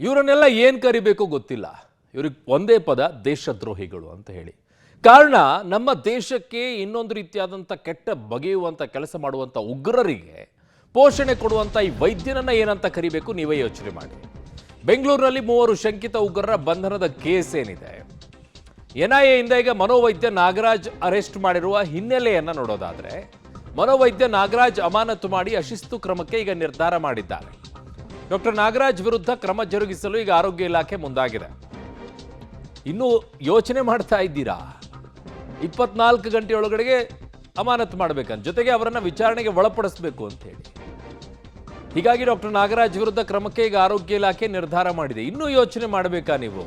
ಇವರನ್ನೆಲ್ಲ ಏನು ಕರಿಬೇಕು ಗೊತ್ತಿಲ್ಲ. ಇವ್ರಿಗೆ ಒಂದೇ ಪದ ದೇಶದ್ರೋಹಿಗಳು ಅಂತ ಹೇಳಿ. ಕಾರಣ ನಮ್ಮ ದೇಶಕ್ಕೆ ಇನ್ನೊಂದು ರೀತಿಯಾದಂಥ ಕೆಟ್ಟ ಬಗೆಯುವಂಥ ಕೆಲಸ ಮಾಡುವಂಥ ಉಗ್ರರಿಗೆ ಪೋಷಣೆ ಕೊಡುವಂಥ ಈ ವೈದ್ಯನನ್ನ ಏನಂತ ಕರಿಬೇಕು ನೀವೇ ಯೋಚನೆ ಮಾಡಿ. ಬೆಂಗಳೂರಿನಲ್ಲಿ 3 ಶಂಕಿತ ಉಗ್ರರ ಬಂಧನದ ಕೇಸ್ ಏನಿದೆ. NIA ಇಂದ ಈಗ ಮನೋವೈದ್ಯ ನಾಗರಾಜ್ ಅರೆಸ್ಟ್ ಮಾಡಿರುವ ಹಿನ್ನೆಲೆಯನ್ನ ನೋಡೋದಾದ್ರೆ, ಮನೋವೈದ್ಯ ನಾಗರಾಜ್ ಅಮಾನತು ಮಾಡಿ ಅಶಿಸ್ತು ಕ್ರಮಕ್ಕೆ ಈಗ ನಿರ್ಧಾರ ಮಾಡಿದ್ದಾರೆ. ಡಾಕ್ಟರ್ ನಾಗರಾಜ್ ವಿರುದ್ಧ ಕ್ರಮ ಜರುಗಿಸಲು ಈಗ ಆರೋಗ್ಯ ಇಲಾಖೆ ಮುಂದಾಗಿದೆ. ಇನ್ನು ಯೋಚನೆ ಮಾಡ್ತಾ ಇದ್ದೀರಾ 24 ಗಂಟೆಯೊಳಗಡೆಗೆ ಅಮಾನತು ಮಾಡಬೇಕಂತ, ಜೊತೆಗೆ ಅವರನ್ನ ವಿಚಾರಣೆಗೆ ಒಳಪಡಿಸಬೇಕು ಅಂತ ಹೇಳಿ. ಹೀಗಾಗಿ ಡಾಕ್ಟರ್ ನಾಗರಾಜ್ ವಿರುದ್ಧ ಕ್ರಮಕ್ಕೆ ಈಗ ಆರೋಗ್ಯ ಇಲಾಖೆ ನಿರ್ಧಾರ ಮಾಡಿದೆ. ಇನ್ನೂ ಯೋಚನೆ ಮಾಡಬೇಕಾ ನೀವು?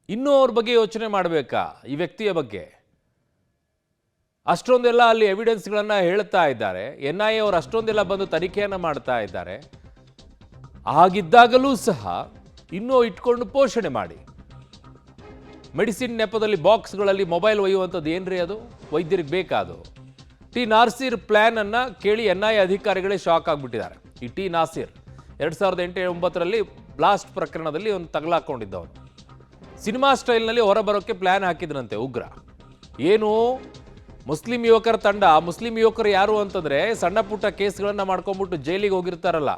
ಇನ್ನೂ ಅವ್ರ ಬಗ್ಗೆ ಯೋಚನೆ ಮಾಡಬೇಕಾ? ಈ ವ್ಯಕ್ತಿಯ ಬಗ್ಗೆ ಅಷ್ಟೊಂದೆಲ್ಲ ಅಲ್ಲಿ ಎವಿಡೆನ್ಸ್ಗಳನ್ನ ಹೇಳ್ತಾ ಇದ್ದಾರೆ. NIA ಅವರು ಅಷ್ಟೊಂದೆಲ್ಲ ಬಂದು ತನಿಖೆಯನ್ನ ಮಾಡ್ತಾ ಇದ್ದಾರೆ. ಆಗಿದ್ದಾಗಲೂ ಸಹ ಇನ್ನೂ ಇಟ್ಕೊಂಡು ಪೋಷಣೆ ಮಾಡಿ. ಮೆಡಿಸಿನ್ ನೆಪದಲ್ಲಿ ಬಾಕ್ಸ್ಗಳಲ್ಲಿ ಮೊಬೈಲ್ ಒಯ್ಯುವಂಥದ್ದು ಏನ್ರಿ ಅದು? ವೈದ್ಯರಿಗೆ ಬೇಕಾದು. ಟಿ ನಾಸೀರ್ ಪ್ಲಾನ್ ಅನ್ನ ಕೇಳಿ NIA ಅಧಿಕಾರಿಗಳೇ ಶಾಕ್ ಆಗಿಬಿಟ್ಟಿದ್ದಾರೆ. ಈ ಟಿ ನಾಸೀರ್ 2008-9ರಲ್ಲಿ ಬ್ಲಾಸ್ಟ್ ಪ್ರಕರಣದಲ್ಲಿ ಒಂದು ತಗಲಾಕೊಂಡಿದ್ದವನು. ಸಿನಿಮಾ ಸ್ಟೈಲ್ನಲ್ಲಿ ಹೊರಬರೋಕ್ಕೆ ಪ್ಲಾನ್ ಹಾಕಿದ್ರಂತೆ ಉಗ್ರ. ಏನು ಮುಸ್ಲಿಂ ಯುವಕರ ತಂಡ. ಮುಸ್ಲಿಂ ಯುವಕರು ಯಾರು ಅಂತಂದ್ರೆ ಸಣ್ಣ ಪುಟ್ಟ ಕೇಸ್ಗಳನ್ನ ಮಾಡ್ಕೊಂಡ್ಬಿಟ್ಟು ಜೈಲಿಗೆ ಹೋಗಿರ್ತಾರಲ್ಲ,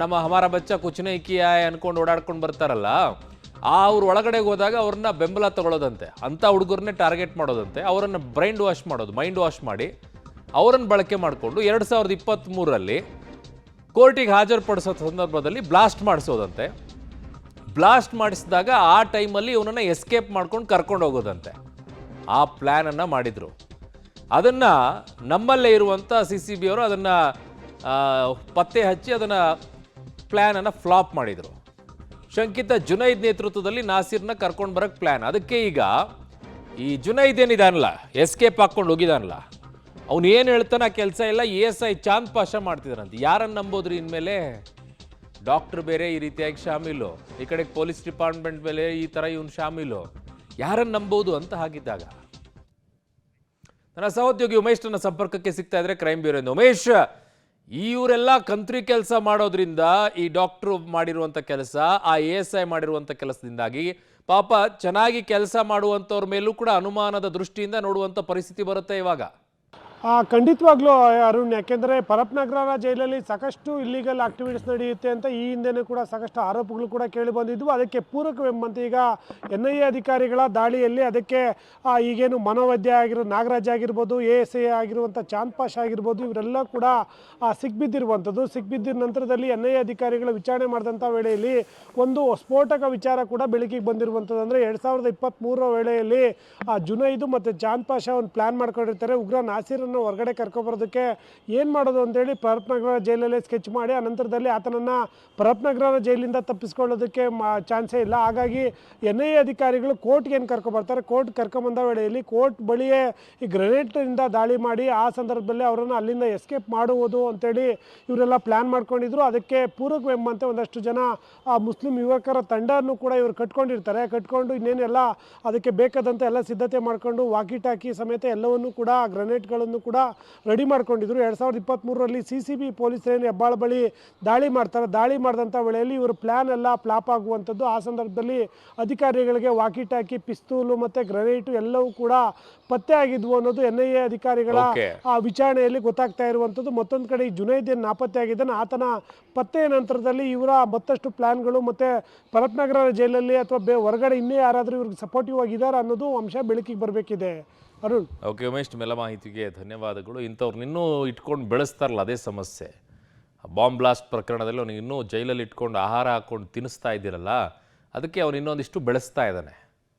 ನಮ್ಮ ಹಮಾರ ಬಚ್ಚ ಕುಚನೆ ಕಿಯಾ ಅನ್ಕೊಂಡು ಓಡಾಡ್ಕೊಂಡು ಬರ್ತಾರಲ್ಲ, ಅವ್ರ ಒಳಗಡೆ ಹೋದಾಗ ಅವ್ರನ್ನ ಬೆಂಬಲ ತಗೊಳ್ಳೋದಂತೆ. ಅಂಥ ಹುಡುಗರನ್ನೇ ಟಾರ್ಗೆಟ್ ಮಾಡೋದಂತೆ. ಅವರನ್ನು ಬ್ರೈನ್ ವಾಶ್ ಮಾಡೋದು, ಮೈಂಡ್ ವಾಶ್ ಮಾಡಿ ಅವರನ್ನು ಬಳಕೆ ಮಾಡಿಕೊಂಡು 2023ರಲ್ಲಿ ಕೋರ್ಟಿಗೆ ಹಾಜರುಪಡಿಸೋ ಸಂದರ್ಭದಲ್ಲಿ ಬ್ಲಾಸ್ಟ್ ಮಾಡಿಸೋದಂತೆ. ಬ್ಲಾಸ್ಟ್ ಮಾಡಿಸಿದಾಗ ಆ ಟೈಮಲ್ಲಿ ಇವನನ್ನು ಎಸ್ಕೇಪ್ ಮಾಡ್ಕೊಂಡು ಕರ್ಕೊಂಡು ಹೋಗೋದಂತೆ. ಆ ಪ್ಲ್ಯಾನನ್ನು ಮಾಡಿದರು. ಅದನ್ನು ನಮ್ಮಲ್ಲೇ ಇರುವಂಥ CCB ಅವರು ಅದನ್ನು ಪತ್ತೆ ಹಚ್ಚಿ ಅದನ್ನು ಪ್ಲ್ಯಾನನ್ನು ಫ್ಲಾಪ್ ಮಾಡಿದರು. ಶಂಕಿತ ಜುನೈದ್ ನೇತೃತ್ವದಲ್ಲಿ ನಾಸೀರ್ನ ಕರ್ಕೊಂಡು ಬರೋಕ್ಕೆ ಪ್ಲ್ಯಾನ್. ಅದಕ್ಕೆ ಈಗ ಈ ಜುನೈದ್ ಏನಿದಾನಲ್ಲ, ಎಸ್ಕೇಪ್ ಹಾಕ್ಕೊಂಡು ಹೋಗಿದಾನಲ್ಲ, ಅವನು ಏನು ಹೇಳ್ತಾನೆ ಕೆಲಸ ಇಲ್ಲ. ASI ಚಾಂದ್ ಪಾಷಾ ಮಾಡ್ತಿದ್ದಾರಂತೆ. ಯಾರನ್ನು ನಂಬೋದ್ರಿ ಇನ್ಮೇಲೆ? ಡಾಕ್ಟರ್ ಬೇರೆ ಈ ರೀತಿಯಾಗಿ ಶಾಮೀಲು, ಈ ಕಡೆ ಪೊಲೀಸ್ ಡಿಪಾರ್ಟ್ಮೆಂಟ್ ಮೇಲೆ ಈ ಥರ ಇವನು ಶಾಮೀಲು. ಯಾರನ್ನು ನಂಬೋದು ಅಂತ ಹಾಗಿದ್ದಾಗ ನನ್ನ ಸಹೋದ್ಯೋಗಿ ಉಮೇಶ್ ನನ್ನ ಸಂಪರ್ಕಕ್ಕೆ ಸಿಗ್ತಾ ಇದ್ರೆ ಕ್ರೈಮ್ ಬ್ಯೂರೋ ಇಂದ. ಉಮೇಶ್, ಇವರೆಲ್ಲ ಕಂತ್ರಿ ಕೆಲಸ ಮಾಡೋದ್ರಿಂದ ಈ ಡಾಕ್ಟ್ರು ಮಾಡಿರುವಂಥ ಕೆಲಸ, ಆ ASI ಮಾಡಿರುವಂಥ ಕೆಲಸದಿಂದಾಗಿ ಪಾಪ ಚೆನ್ನಾಗಿ ಕೆಲಸ ಮಾಡುವಂಥವ್ರ ಮೇಲೂ ಕೂಡ ಅನುಮಾನದ ದೃಷ್ಟಿಯಿಂದ ನೋಡುವಂಥ ಪರಿಸ್ಥಿತಿ ಬರುತ್ತೆ ಇವಾಗ. ಖಂಡಿತವಾಗ್ಲೂ ಅರುಣ್, ಯಾಕೆಂದರೆ ಪರಪ್ನಗರ ಜೈಲಲ್ಲಿ ಸಾಕಷ್ಟು ಇಲ್ಲಿಗಲ್ ಆಕ್ಟಿವಿಟೀಸ್ ನಡೆಯುತ್ತೆ ಅಂತ ಈ ಹಿಂದೆನೂ ಕೂಡ ಸಾಕಷ್ಟು ಆರೋಪಗಳು ಕೂಡ ಕೇಳಿ ಬಂದಿದ್ವು. ಅದಕ್ಕೆ ಪೂರಕವೆಂಬಂತೆ ಈಗ NIA ಅಧಿಕಾರಿಗಳ ದಾಳಿಯಲ್ಲಿ ಅದಕ್ಕೆ ಈಗೇನು ಮನೋವೈದ್ಯ ಆಗಿರೋ ನಾಗರಾಜ್ ಆಗಿರ್ಬೋದು, ASI ಆಗಿರುವಂಥ ಚಾಂದ್ ಪಾಷಾ ಆಗಿರ್ಬೋದು, ಇವರೆಲ್ಲ ಕೂಡ ಸಿಕ್ಬಿದ್ದಿರುವಂಥದ್ದು. ಸಿಕ್ಬಿದ್ದಿರ ನಂತರದಲ್ಲಿ NIA ಅಧಿಕಾರಿಗಳ ವಿಚಾರಣೆ ಮಾಡಿದಂಥ ವೇಳೆಯಲ್ಲಿ ಒಂದು ಸ್ಫೋಟಕ ವಿಚಾರ ಕೂಡ ಬೆಳಕಿಗೆ ಬಂದಿರುವಂಥದ್ದು. ಅಂದರೆ 2023ರ ವೇಳೆಯಲ್ಲಿ ಜುನೈದು ಮತ್ತು ಚಾಂದ್ ಪಾಷಾ ಒಂದು ಪ್ಲ್ಯಾನ್ ಮಾಡ್ಕೊಂಡಿರ್ತಾರೆ. ಉಗ್ರ ನಾಸೀರನ್ನು ಹೊರಗಡೆ ಕರ್ಕೊಬರೋದಕ್ಕೆ ಏನು ಮಾಡೋದು ಅಂತೇಳಿ ಪರಪ್ನಗರ ಜೈಲಲ್ಲೇ ಸ್ಕೆಚ್ ಮಾಡಿ ಅನಂತರದಲ್ಲಿ ಆತನನ್ನು ಪರಪ್ನಗರ ಜೈಲಿಂದ ತಪ್ಪಿಸ್ಕೊಳ್ಳೋದಕ್ಕೆ ಚಾನ್ಸೇ ಇಲ್ಲ. ಹಾಗಾಗಿ NIA ಅಧಿಕಾರಿಗಳು ಕೋರ್ಟ್ಗೆ ಏನು ಕರ್ಕೊಬರ್ತಾರೆ, ಕೋರ್ಟ್ ಕರ್ಕೊಂಬಂದ ವೇಳೆಯಲ್ಲಿ ಕೋರ್ಟ್ ಬಳಿಯೇ ಈ ಗ್ರೆನೇಡ್ನಿಂದ ದಾಳಿ ಮಾಡಿ ಆ ಸಂದರ್ಭದಲ್ಲಿ ಅವರನ್ನು ಅಲ್ಲಿಂದ ಎಸ್ಕೇಪ್ ಮಾಡುವುದು ಅಂತೇಳಿ ಇವರೆಲ್ಲ ಪ್ಲ್ಯಾನ್ ಮಾಡ್ಕೊಂಡಿದ್ರು. ಅದಕ್ಕೆ ಪೂರಕವೆಂಬಂತೆ ಒಂದಷ್ಟು ಜನ ಮುಸ್ಲಿಂ ಯುವಕರ ತಂಡವನ್ನು ಕೂಡ ಇವರು ಕಟ್ಕೊಂಡಿರ್ತಾರೆ. ಕಟ್ಕೊಂಡು ಇನ್ನೇನೆಲ್ಲ ಅದಕ್ಕೆ ಬೇಕಾದಂಥ ಎಲ್ಲ ಸಿದ್ಧತೆ ಮಾಡಿಕೊಂಡು ವಾಕಿ ಟಾಕಿ ಸಮೇತ ಎಲ್ಲವನ್ನೂ ಕೂಡ ಗ್ರೆನೇಡ್ಗಳನ್ನು ಕೂಡ ರೆಡಿ ಮಾಡ್ಕೊಂಡಿದ್ರು. 2023ರಲ್ಲಿ CCB ಪೊಲೀಸರೇನು ಹೆಬ್ಬಾಳ ಬಳಿ ದಾಳಿ ಮಾಡ್ತಾರೆ. ದಾಳಿ ಮಾಡಿದಂಥ ವೇಳೆಯಲ್ಲಿ ಇವರು ಪ್ಲ್ಯಾನ್ ಎಲ್ಲ ಫ್ಲಾಪ್ ಆಗುವಂಥದ್ದು. ಆ ಸಂದರ್ಭದಲ್ಲಿ ಅಧಿಕಾರಿಗಳಿಗೆ ವಾಕಿ ಟಾಕಿ, ಪಿಸ್ತೂಲು ಮತ್ತು ಗ್ರೆನೇಟು ಎಲ್ಲವೂ ಕೂಡ ಪತ್ತೆ ಆಗಿದ್ವು ಅನ್ನೋದು NIA ಅಧಿಕಾರಿಗಳ ವಿಚಾರಣೆಯಲ್ಲಿ ಗೊತ್ತಾಗ್ತಾ ಇರುವಂಥದ್ದು. ಮತ್ತೊಂದು ಕಡೆ ಈ ಜುನೈದ್ ಏನು ನಾಪತ್ತೆ ಆಗಿದ್ದಾನೆ, ಆತನ ಪತ್ತೆಯ ನಂತರದಲ್ಲಿ ಇವರ ಮತ್ತಷ್ಟು ಪ್ಲ್ಯಾನ್ಗಳು ಮತ್ತು ಪರಪ್ನಗರ ಜೈಲಲ್ಲಿ ಅಥವಾ ಹೊರಗಡೆ ಇನ್ನೇ ಯಾರಾದರೂ ಇವ್ರಿಗೆ ಸಪೋರ್ಟಿವ್ ಆಗಿದ್ದಾರೆ ಅನ್ನೋದು ಅಂಶ ಬೆಳಕಿಗೆ ಬರಬೇಕಿದೆ. ಅರುಣ್. ಓಕೆ ಉಮೇಶ್, ಮೇಲ ಮಾಹಿತಿಗೆ ಧನ್ಯವಾದಗಳು. ಇಂಥವ್ರನ್ನ ಇನ್ನೂ ಇಟ್ಕೊಂಡು ಬೆಳೆಸ್ತಾರಲ್ಲ, ಅದೇ ಸಮಸ್ಯೆ. ಬಾಂಬ್ ಬ್ಲಾಸ್ಟ್ ಪ್ರಕರಣದಲ್ಲಿ ಅವನಿಗೆ ಇನ್ನೂ ಜೈಲಲ್ಲಿ ಇಟ್ಕೊಂಡು ಆಹಾರ ಹಾಕ್ಕೊಂಡು ತಿನ್ನಿಸ್ತಾ ಇದ್ದೀರಲ್ಲ, ಅದಕ್ಕೆ ಅವನು ಇನ್ನೊಂದಿಷ್ಟು ಬೆಳೆಸ್ತಾ ಇದ್ದಾನೆ.